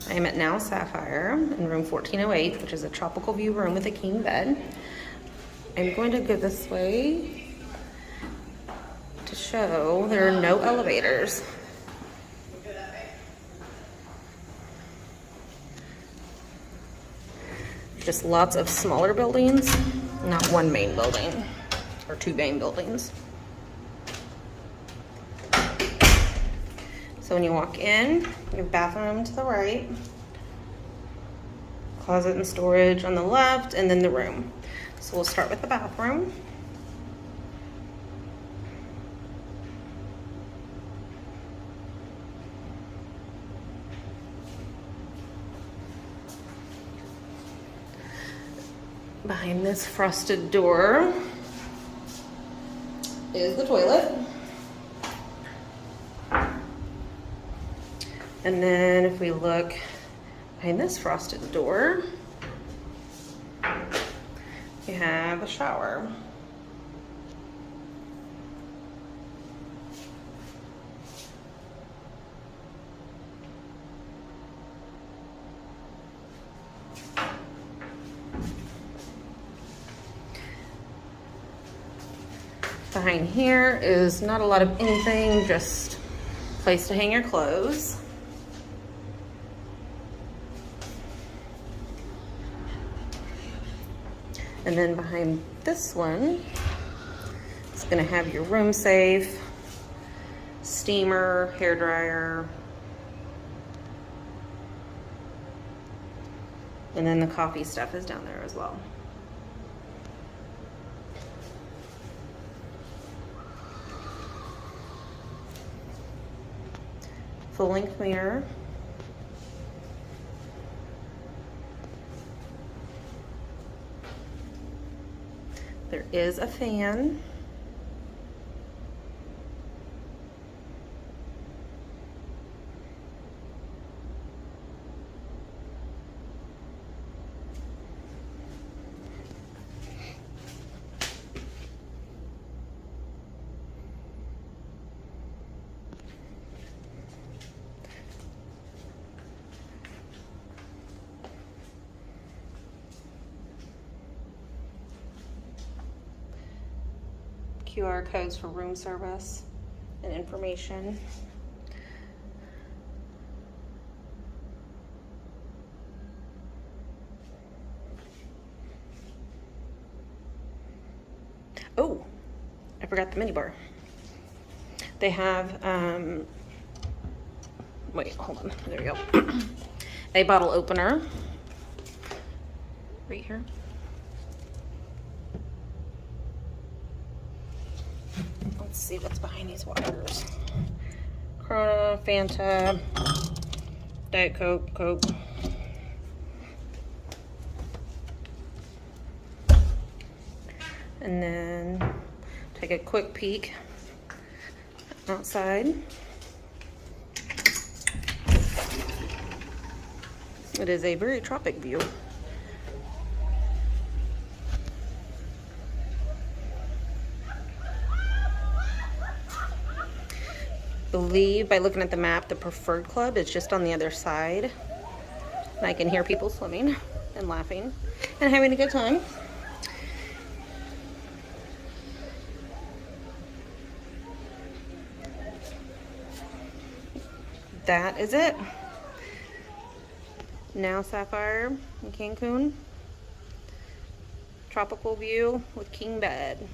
I am at now Sapphire in room 1408, which is a tropical view room with a king bed. I'm going to go this way to show there are no elevators. Just lots of smaller buildings, not one main building or two main buildings. So when you walk in, your bathroom to the right, closet and storage on the left, and then the room. So we'll start with the bathroom. Behind this frosted door is the toilet. And then if we look behind this frosted door, we have a shower. Behind here is not a lot of anything, just a place to hang your clothes. And then behind this one, it's gonna have your room safe, steamer, hair dryer, and then the coffee stuff is down there as well. Full length mirror. There is a fan. QR codes for room service and information. Oh, I forgot the minibar. They have, wait, hold on, there we go. A bottle opener right here. Let's see what's behind these wires. Corona, Fanta, Diet Coke, Coke. And then take a quick peek outside. It is a very tropic view. Believe by looking at the map, the preferred club is just on the other side. And I can hear people swimming and laughing and having a good time. That is it. Now Sapphire in Cancun. Tropical view with king bed.